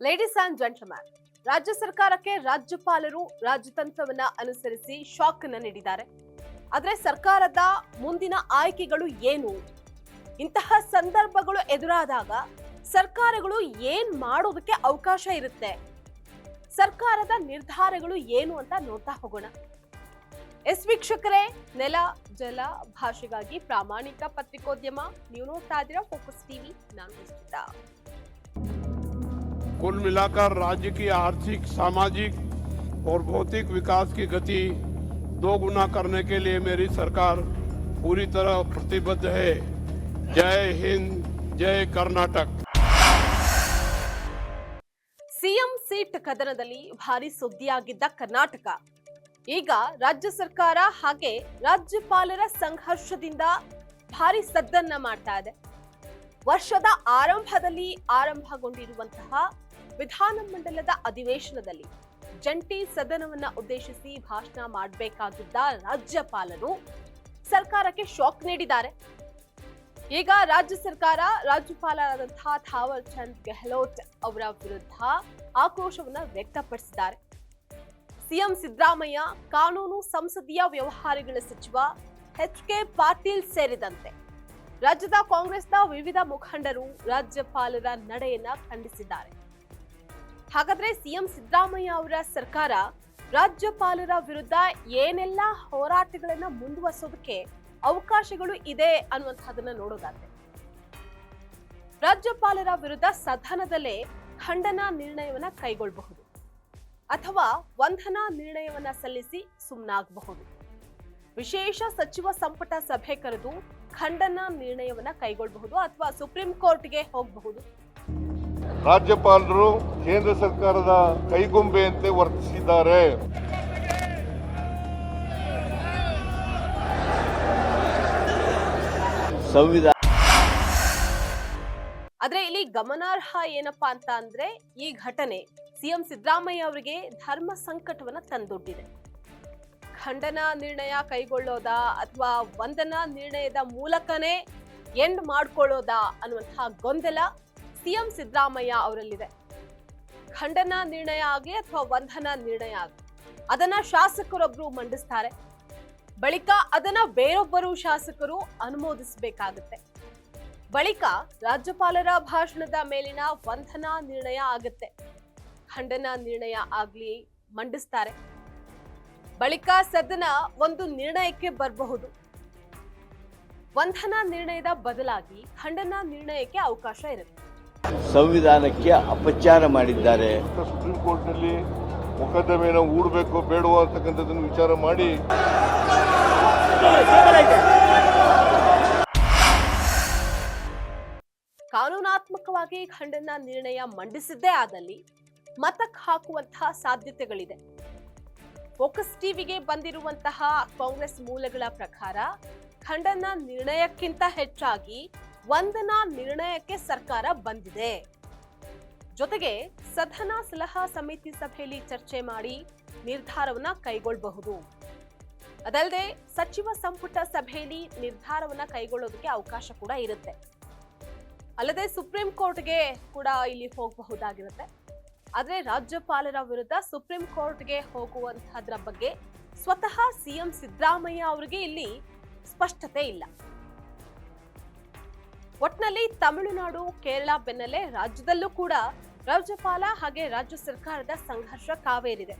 Ladies and gentleman, ರಾಜ್ಯ ಸರ್ಕಾರಕ್ಕೆ ರಾಜ್ಯಪಾಲರು ರಾಜತಂತ್ರವನ್ನ ಅನುಸರಿಸಿ ಶಾಕ್ ಅನ್ನು ನೀಡಿದ್ದಾರೆ. ಆದರೆ ಸರ್ಕಾರದ ಮುಂದಿನ ಆಯ್ಕೆಗಳು ಏನು? ಇಂತಹ ಸಂದರ್ಭಗಳು ಎದುರಾದಾಗ ಸರ್ಕಾರಗಳು ಏನ್ ಮಾಡೋದಕ್ಕೆ ಅವಕಾಶ ಇರುತ್ತೆ? ಸರ್ಕಾರದ ನಿರ್ಧಾರಗಳು ಏನು ಅಂತ ನೋಡ್ತಾ ಹೋಗೋಣ. ವೀಕ್ಷಕರೇ, ನೆಲ ಜಲ ಭಾಷೆಗಾಗಿ ಪ್ರಾಮಾಣಿಕ ಪತ್ರಿಕೋದ್ಯಮ, ನೀವು ನೋಡ್ತಾ ಇದ್ದೀರಾ ಫೋಕಸ್ ಟಿವಿ. ನಾನು ವಿಸ್ಮಿತಾ. कुल मिलाकर राज्य की आर्थिक, सामाजिक और भौतिक विकास की गति दोगुना करने के लिए मेरी सरकार पूरी तरह प्रतिबद्ध है. जय हिंद, जय कर्नाटक. ಸಿಎಂ ಸೀಟ್ ಕದನದಲ್ಲಿ ಭಾರಿ ಸುದ್ದಿಯಾಗಿದ್ದ ಕರ್ನಾಟಕ ಈಗ ರಾಜ್ಯ ಸರ್ಕಾರ ಹಾಗೆ ರಾಜ್ಯಪಾಲರ ಸಂಘರ್ಷದಿಂದ ಭಾರಿ ಸದ್ದನ್ನ ಮಾಡ್ತಾ ಇದೆ. ವರ್ಷದ ಆರಂಭದಲ್ಲಿ ಆರಂಭಗೊಂಡಿರುವಂತಹ ವಿಧಾನಮಂಡಲದ ಅಧಿವೇಶನದಲ್ಲಿ ಜಂಟಿ ಸದನವನ್ನ ಉದ್ದೇಶಿಸಿ ಭಾಷಣ ಮಾಡಬೇಕಾಗಿದ್ದ ರಾಜ್ಯಪಾಲರು ಸರ್ಕಾರಕ್ಕೆ ಶಾಕ್ ನೀಡಿದ್ದಾರೆ. ಈಗ ರಾಜ್ಯ ಸರ್ಕಾರ ರಾಜ್ಯಪಾಲರಾದಂತಹ ಥಾವರ್ ಚಂದ್ ಗೆಹ್ಲೋಟ್ ಅವರ ವಿರುದ್ಧ ಆಕ್ರೋಶವನ್ನ ವ್ಯಕ್ತಪಡಿಸಿದ್ದಾರೆ. ಸಿಎಂ ಸಿದ್ದರಾಮಯ್ಯ, ಕಾನೂನು ಸಂಸದೀಯ ವ್ಯವಹಾರಗಳ ಸಚಿವ ಎಚ್.ಕೆ. ಪಾಟೀಲ್ ಸೇರಿದಂತೆ ರಾಜ್ಯದ ಕಾಂಗ್ರೆಸ್ನ ವಿವಿಧ ಮುಖಂಡರು ರಾಜ್ಯಪಾಲರ ನಡೆಯನ್ನ ಖಂಡಿಸಿದ್ದಾರೆ. ಹಾಗಾದ್ರೆ ಸಿಎಂ ಸಿದ್ದರಾಮಯ್ಯ ಅವರ ಸರ್ಕಾರ ರಾಜ್ಯಪಾಲರ ವಿರುದ್ಧ ಏನೆಲ್ಲ ಹೋರಾಟಗಳನ್ನ ಮುಂದುವರಿಸೋದಕ್ಕೆ ಅವಕಾಶಗಳು ಇದೆ ಅನ್ನುವಂಥದ್ದನ್ನ ನೋಡೋದಾದ್ರೆ, ರಾಜ್ಯಪಾಲರ ವಿರುದ್ಧ ಸದನದಲ್ಲೇ ಖಂಡನಾ ನಿರ್ಣಯವನ್ನ ಕೈಗೊಳ್ಳಬಹುದು ಅಥವಾ ವಂದನಾ ನಿರ್ಣಯವನ್ನ ಸಲ್ಲಿಸಿ ಸುಮ್ಮನಾಗಬಹುದು. ವಿಶೇಷ ಸಚಿವ ಸಂಪುಟ ಸಭೆ ಕರೆದು ಖಂಡನಾ ನಿರ್ಣಯವನ್ನ ಕೈಗೊಳ್ಳಬಹುದು ಅಥವಾ ಸುಪ್ರೀಂ ಕೋರ್ಟ್ಗೆ ಹೋಗಬಹುದು. ರಾಜ್ಯಪಾಲರು ಕೇಂದ್ರ ಸರ್ಕಾರದ ಕೈಗೊಂಬೆಯಂತೆ ವರ್ತಿಸಿದ್ದಾರೆ. ಆದ್ರೆ ಇಲ್ಲಿ ಗಮನಾರ್ಹ ಏನಪ್ಪಾ ಅಂತ ಅಂದ್ರೆ, ಈ ಘಟನೆ ಸಿಎಂ ಸಿದ್ದರಾಮಯ್ಯ ಅವರಿಗೆ ಧರ್ಮ ಸಂಕಟವನ್ನ ತಂದೊಡ್ಡಿದೆ. ಖಂಡನಾ ನಿರ್ಣಯ ಕೈಗೊಳ್ಳೋದಾ ಅಥವಾ ವಂದನಾ ನಿರ್ಣಯದ ಮೂಲಕನೇ ಎಂಡ್ ಮಾಡ್ಕೊಳ್ಳೋದಾ ಅನ್ನುವಂತಹ ಗೊಂದಲ ಸಿಎಂ ಸಿದ್ದರಾಮಯ್ಯ ಅವರಲ್ಲಿದೆ. ಖಂಡನಾ ನಿರ್ಣಯ ಆಗಲಿ ಅಥವಾ ವಂದನಾ ನಿರ್ಣಯ ಆಗಲಿ ಅದನ್ನ ಶಾಸಕರೊಬ್ರು ಮಂಡಿಸ್ತಾರೆ, ಬಳಿಕ ಅದನ್ನ ಬೇರೊಬ್ಬರು ಶಾಸಕರು ಅನುಮೋದಿಸಬೇಕಾಗುತ್ತೆ. ಬಳಿಕ ರಾಜ್ಯಪಾಲರ ಭಾಷಣದ ಮೇಲಿನ ವಂದನಾ ನಿರ್ಣಯ ಆಗುತ್ತೆ. ಖಂಡನಾ ನಿರ್ಣಯ ಆಗ್ಲಿ ಮಂಡಿಸ್ತಾರೆ, ಬಳಿಕ ಸದನ ಒಂದು ನಿರ್ಣಯಕ್ಕೆ ಬರಬಹುದು. ವಂದನಾ ನಿರ್ಣಯದ ಬದಲಾಗಿ ಖಂಡನಾ ನಿರ್ಣಯಕ್ಕೆ ಅವಕಾಶ ಇರುತ್ತೆ. ಸಂವಿಧಾನಕ್ಕೆ ಅಪಚಾರ ಮಾಡಿದ್ದಾರೆ. ಸುಪ್ರೀಂ ಕೋರ್ಟ್ ನಲ್ಲಿ ಮೊಕದ್ದಮೆಯನ್ನು ಹೂಡಬೇಕು ಬೇಡವೋ ಅಂತಕ್ಕಂಥದ್ದನ್ನು ವಿಚಾರ ಮಾಡಿ ಕಾನೂನಾತ್ಮಕವಾಗಿ ಖಂಡನಾ ನಿರ್ಣಯ ಮಂಡಿಸಿದ್ದೇ ಆದಲ್ಲಿ ಮತಕ್ಕೆ ಹಾಕುವಂತಹ ಸಾಧ್ಯತೆಗಳಿದೆ. ಫೋಕಸ್ ಟಿವಿಗೆ ಬಂದಿರುವಂತಹ ಕಾಂಗ್ರೆಸ್ ಮೂಲಗಳ ಪ್ರಕಾರ ಖಂಡನಾ ನಿರ್ಣಯಕ್ಕಿಂತ ಹೆಚ್ಚಾಗಿ ವಂದನಾ ನಿರ್ಣಯಕ್ಕೆ ಸರ್ಕಾರ ಬಂದಿದೆ. ಜೊತೆಗೆ ಸದನ ಸಲಹಾ ಸಮಿತಿ ಸಭೆಯಲ್ಲಿ ಚರ್ಚೆ ಮಾಡಿ ನಿರ್ಧಾರವನ್ನ ಕೈಗೊಳ್ಳಬಹುದು. ಅದಲ್ಲದೆ ಸಚಿವ ಸಂಪುಟ ಸಭೆಯಲ್ಲಿ ನಿರ್ಧಾರವನ್ನ ಕೈಗೊಳ್ಳೋದಕ್ಕೆ ಅವಕಾಶ ಕೂಡ ಇರುತ್ತೆ. ಅಲ್ಲದೆ ಸುಪ್ರೀಂ ಕೋರ್ಟ್ಗೆ ಕೂಡ ಇಲ್ಲಿ ಹೋಗಬಹುದಾಗಿರುತ್ತೆ. ಆದ್ರೆ ರಾಜ್ಯಪಾಲರ ವಿರುದ್ಧ ಸುಪ್ರೀಂ ಕೋರ್ಟ್ಗೆ ಹೋಗುವಂತಹದ್ರ ಬಗ್ಗೆ ಸ್ವತಃ ಸಿಎಂ ಸಿದ್ದರಾಮಯ್ಯ ಅವರಿಗೆ ಇಲ್ಲಿ ಸ್ಪಷ್ಟತೆ ಇಲ್ಲ. ಒಟ್ನಲ್ಲಿ ತಮಿಳುನಾಡು, ಕೇರಳ ಬೆನ್ನಲ್ಲೇ ರಾಜ್ಯದಲ್ಲೂ ಕೂಡ ರಾಜ್ಯಪಾಲ ಹಾಗೆ ರಾಜ್ಯ ಸರ್ಕಾರದ ಸಂಘರ್ಷ ಕಾವೇರಿದೆ.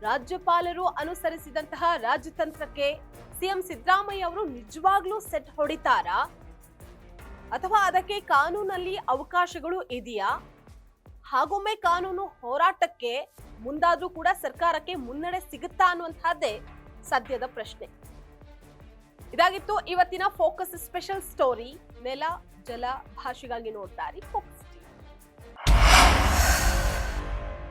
ರಾಜ್ಯಪಾಲರು ಅನುಸರಿಸಿದಂತಹ ರಾಜತಂತ್ರಕ್ಕೆ ಸಿಎಂ ಸಿದ್ದರಾಮಯ್ಯ ಅವರು ನಿಜವಾಗ್ಲೂ ಸೆಟ್ ಹೊಡಿತಾರಾ ಅಥವಾ ಅದಕ್ಕೆ ಕಾನೂನಲ್ಲಿ ಅವಕಾಶಗಳು ಇದೆಯಾ? ಹಾಗೊಮ್ಮೆ ಕಾನೂನು ಹೋರಾಟಕ್ಕೆ ಮುಂದಾದ್ರೂ ಕೂಡ ಸರ್ಕಾರಕ್ಕೆ ಮುನ್ನಡೆ ಸಿಗುತ್ತಾ ಅನ್ನುವಂತಹದ್ದೇ ಸದ್ಯದ ಪ್ರಶ್ನೆ. ಇದಾಗಿತ್ತು ಇವತ್ತಿನ ಫೋಕಸ್ ಸ್ಪೆಷಲ್ ಸ್ಟೋರಿ. ನೆಲ ಜಲ ಭಾಷೆಗಾಗಿ ನೋಡ್ತಾ ಇರಿ ಫೋಕಸ್.